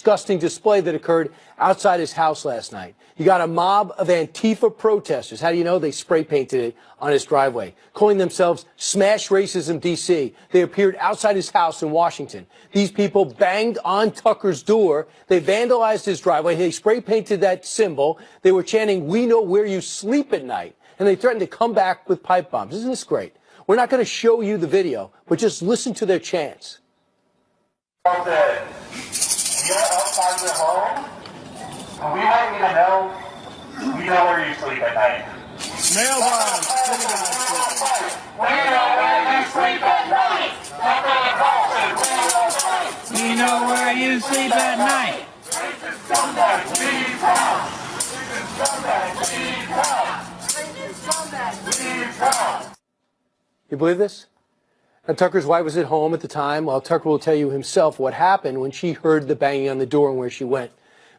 disgusting display that occurred outside his house last night. You got a mob of Antifa protesters. How do you know? They spray painted it on his driveway, calling themselves Smash Racism DC. They appeared outside his house in Washington. These people banged on Tucker's door. They vandalized his driveway. They spray painted that symbol. They were chanting, "We know where you sleep at night." And they threatened to come back with pipe bombs. Isn't this great? We're not going to show you the video, but just listen to their chants. You're outside your home, and we want you to know we know where you sleep at night. Mailbox. We know where you sleep at night. We know where you sleep at night. Racist scumbag, leave town. Racist scumbag, leave town. Racist scumbag, leave town. You believe this? Now, Tucker's wife was at home at the time, while Tucker will tell you himself what happened when she heard the banging on the door and where she went.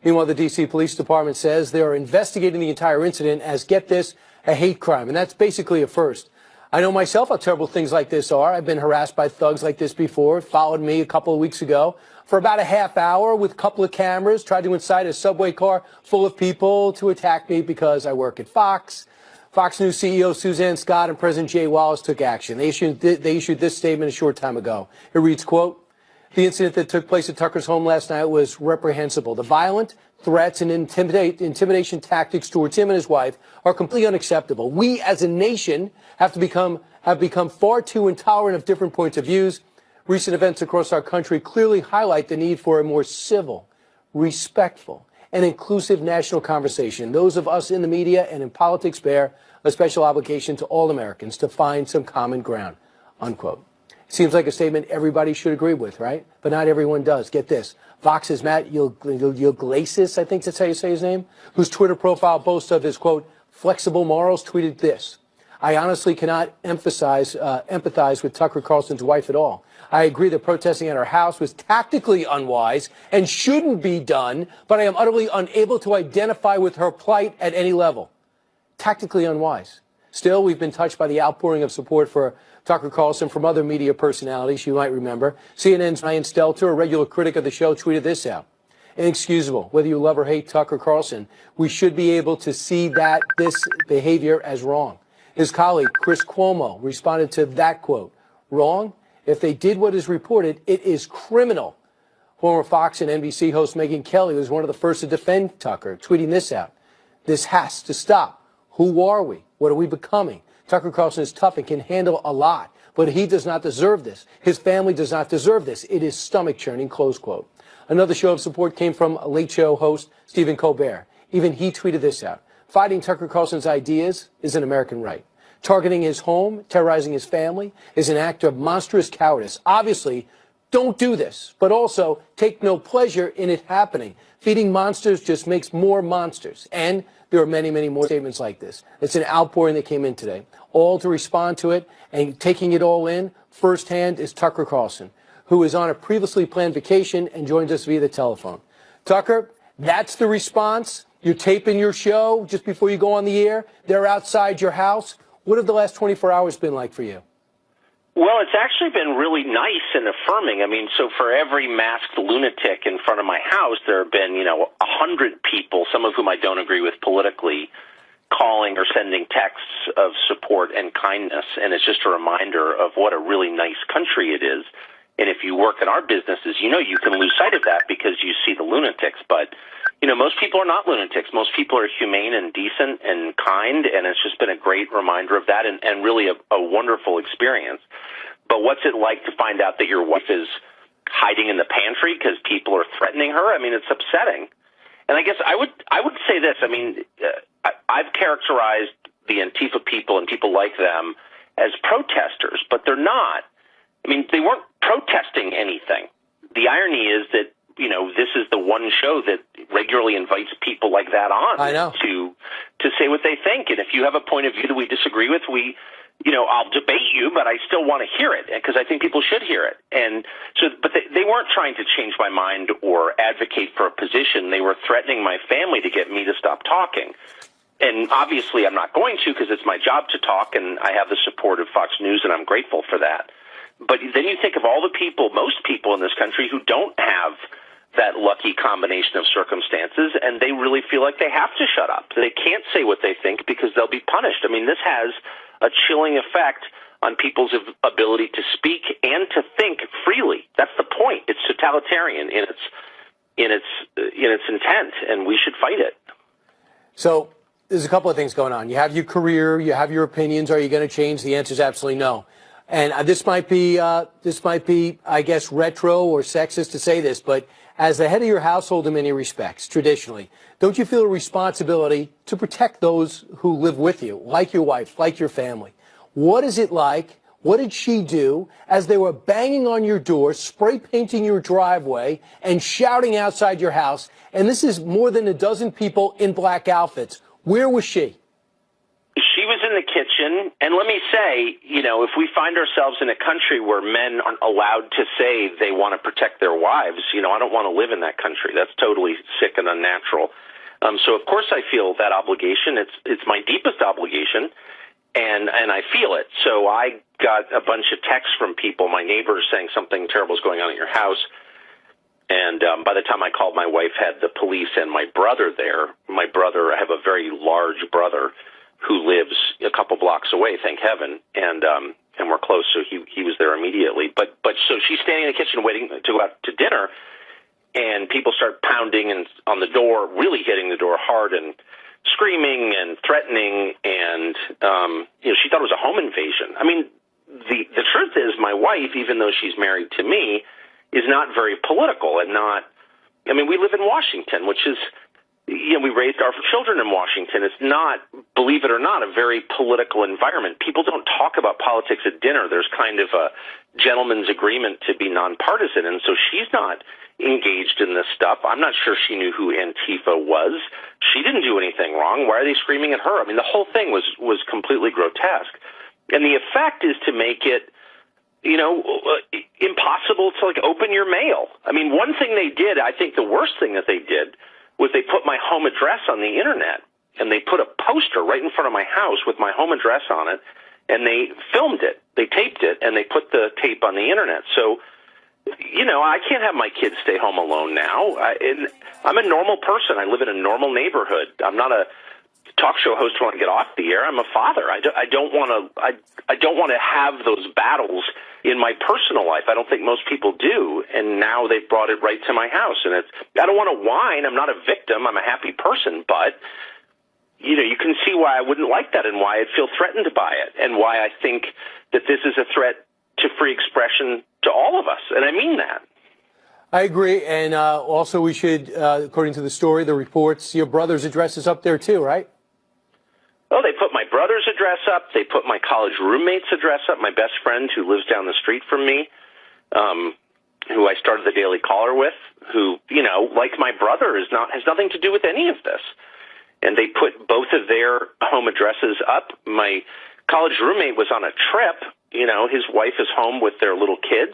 Meanwhile, the D.C. Police Department says they are investigating the entire incident as, get this, a hate crime. And that's basically a first. I know myself how terrible things like this are. I've been harassed by thugs like this before. It followed me a couple of weeks ago for about a half hour with a couple of cameras, tried to incite a subway car full of people to attack me because I work at Fox. Fox News CEO Suzanne Scott and President Jay Wallace took action. They issued this statement a short time ago. It reads, quote, "The incident that took place at Tucker's home last night was reprehensible. The violent threats and intimidation tactics towards him and his wife are completely unacceptable. We as a nation have become far too intolerant of different points of views. Recent events across our country clearly highlight the need for a more civil, respectful, and inclusive national conversation. Those of us in the media and in politics bear a special obligation to all Americans to find some common ground," unquote. Seems like a statement everybody should agree with, right? But not everyone does. Get this. Fox's Matt Yglesias, I think that's how you say his name, whose Twitter profile boasts of his, quote, "flexible morals," tweeted this: "I honestly cannot empathize with Tucker Carlson's wife at all. I agree that protesting at our house was tactically unwise and shouldn't be done, but I am utterly unable to identify with her plight at any level." Tactically unwise. Still, we've been touched by the outpouring of support for Tucker Carlson from other media personalities you might remember. CNN's Ryan Stelter, a regular critic of the show, tweeted this out: "Inexcusable. Whether you love or hate Tucker Carlson, we should be able to see this behavior as wrong." His colleague, Chris Cuomo, responded to that quote: "Wrong? If they did what is reported, it is criminal." Former Fox and NBC host Megyn Kelly was one of the first to defend Tucker, tweeting this out: "This has to stop. Who are we? What are we becoming? Tucker Carlson is tough and can handle a lot, but he does not deserve this. His family does not deserve this. It is stomach churning," close quote. Another show of support came from a Late Show host, Stephen Colbert. Even he tweeted this out: "Fighting Tucker Carlson's ideas is an American right. Targeting his home, terrorizing his family, is an act of monstrous cowardice. Obviously, don't do this, but also take no pleasure in it happening. Feeding monsters just makes more monsters." And there are many, many more statements like this. It's an outpouring that came in today. All to respond to it and taking it all in firsthand is Tucker Carlson, who is on a previously planned vacation and joins us via the telephone. Tucker, that's the response. You're taping your show just before you go on the air. They're outside your house. What have the last 24 hours been like for you? Well, it's actually been really nice and affirming. I mean, so for every masked lunatic in front of my house, there have been, 100 people, some of whom I don't agree with politically, calling or sending texts of support and kindness. And it's just a reminder of what a really nice country it is. And if you work in our businesses, you can lose sight of that because you see the lunatics. But, most people are not lunatics. Most people are humane and decent and kind, and it's just been a great reminder of that and really a wonderful experience. But what's it like to find out that your wife is hiding in the pantry because people are threatening her? I mean, it's upsetting. And I guess I would say this. I mean, I've characterized the Antifa people and people like them as protesters, but they're not. I mean, they weren't protesting anything. The irony is that, this is the one show that regularly invites people like that on to say what they think. And if you have a point of view that we disagree with, I'll debate you, but I still want to hear it because I think people should hear it. And so, but they weren't trying to change my mind or advocate for a position. They were threatening my family to get me to stop talking. And obviously I'm not going to because it's my job to talk, and I have the support of Fox News, and I'm grateful for that. But then you think of all the people, most people in this country who don't have that lucky combination of circumstances, and they really feel like they have to shut up. They can't say what they think because they'll be punished. I mean, this has a chilling effect on people's ability to speak and to think freely. That's the point. It's totalitarian in its intent, and we should fight it. So there's a couple of things going on. You have your career, you have your opinions. Are you going to change? The answer is absolutely no. And this might be, I guess, retro or sexist to say this, but as the head of your household in many respects, traditionally, don't you feel a responsibility to protect those who live with you, like your wife, like your family? What is it like? What did she do as they were banging on your door, spray painting your driveway, and shouting outside your house? And this is more than a dozen people in black outfits. Where was she? She was in the kitchen, and let me say, if we find ourselves in a country where men aren't allowed to say they want to protect their wives, I don't want to live in that country. That's totally sick and unnatural. So, of course, I feel that obligation. It's my deepest obligation, and I feel it. So I got a bunch of texts from people, my neighbors, saying something terrible is going on at your house. And by the time I called, my wife had the police and my brother there. My brother, I have a very large brother who lives a couple blocks away, thank heaven, and we're close, so he was there immediately. But so she's standing in the kitchen waiting to go out to dinner, and people start pounding and on the door, really hitting the door hard and screaming and threatening, and she thought it was a home invasion. I mean, the truth is, my wife, even though she's married to me, is not very political and not. I mean, we live in Washington, which is. We raised our children in Washington. It's not, believe it or not, a very political environment. People don't talk about politics at dinner. There's kind of a gentleman's agreement to be nonpartisan, and so she's not engaged in this stuff. I'm not sure she knew who AntiFa was. She didn't do anything wrong. Why are they screaming at her? I mean, the whole thing was completely grotesque. And the effect is to make it, impossible to, open your mail. I mean, one thing they did, I think the worst thing that they did, was they put my home address on the internet, and they put a poster right in front of my house with my home address on it, and they filmed it, they taped it, and they put the tape on the internet. So, I can't have my kids stay home alone now. I'm a normal person. I live in a normal neighborhood. I'm not a talk show host who want to get off the air. I'm a father. I don't want to have those battles in my personal life. I don't think most people do, and now they've brought it right to my house. And I don't want to whine. I'm not a victim. I'm a happy person, but you can see why I wouldn't like that and why I'd feel threatened by it, and why I think that this is a threat to free expression to all of us, and I mean that. I agree, and also we should, according to the story, the reports, your brother's address is up there too, right? Oh, they put my brother's address up. They put my college roommate's address up, my best friend who lives down the street from me, who I started the Daily Caller with, who, like my brother, has nothing to do with any of this. And they put both of their home addresses up. My college roommate was on a trip. His wife is home with their little kids,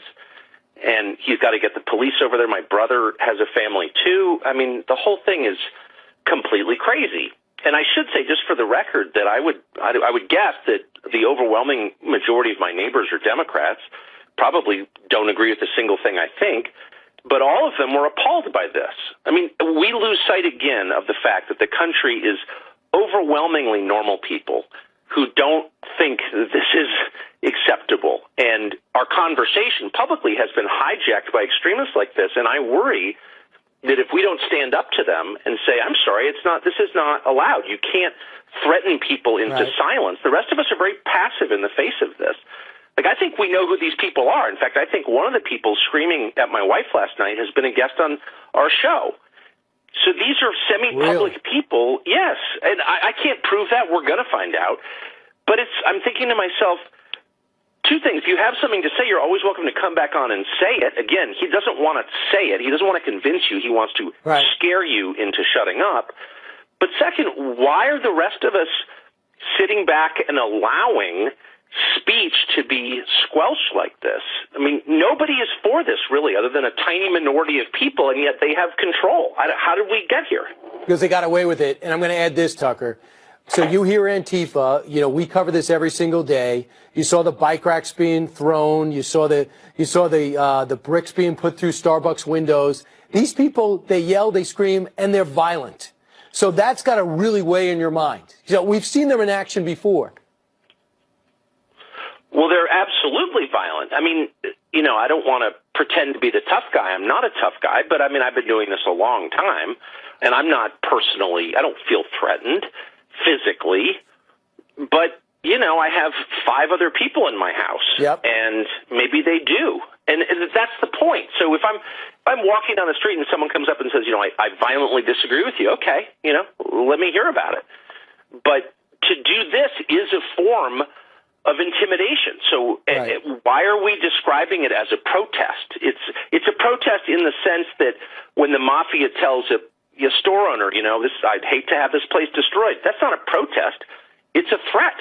and he's got to get the police over there. My brother has a family, too. I mean, the whole thing is completely crazy. And I should say, just for the record, that I would guess that the overwhelming majority of my neighbors are Democrats, probably don't agree with a single thing I think, but all of them were appalled by this. I mean, we lose sight again of the fact that the country is overwhelmingly normal people who don't think this is acceptable. And our conversation publicly has been hijacked by extremists like this, and I worry that if we don't stand up to them and say, I'm sorry, this is not allowed. You can't threaten people into silence. The rest of us are very passive in the face of this. I think we know who these people are. In fact, I think one of the people screaming at my wife last night has been a guest on our show. So these are semi-public people, yes. And I can't prove that. We're going to find out. But I'm thinking to myself, two things. If you have something to say, you're always welcome to come back on and say it. Again, he doesn't want to say it. He doesn't want to convince you. He wants to scare you into shutting up. But second, why are the rest of us sitting back and allowing speech to be squelched like this? I mean, nobody is for this, really, other than a tiny minority of people, and yet they have control. How did we get here? Because they got away with it. And I'm going to add this, Tucker. So you hear Antifa, we cover this every single day. You saw the bike racks being thrown. You saw the bricks being put through Starbucks windows. These people, they yell, they scream, and they're violent. So that's got to really weigh in your mind. You know, we've seen them in action before. Well, they're absolutely violent. I mean, you know, I don't want to pretend to be the tough guy. I'm not a tough guy, but I mean, I've been doing this a long time, and I'm not personally, I don't feel threatened physically, but, you know, I have 5 other people in my house, yep. and maybe they do. And that's the point. So if I'm walking down the street and someone comes up and says, you know, I violently disagree with you, okay, you know, let me hear about it. But to do this is a form of intimidation. So right. Why are we describing it as a protest? It's a protest in the sense that when the mafia tells a store owner, you know, I'd hate to have this place destroyed. That's not a protest. It's a threat.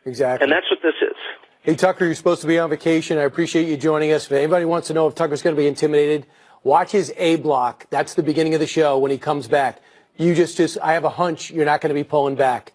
Exactly. And that's what this is. Hey, Tucker, you're supposed to be on vacation. I appreciate you joining us. If anybody wants to know if Tucker's going to be intimidated, watch his A block. That's the beginning of the show when he comes back. I have a hunch you're not going to be pulling back.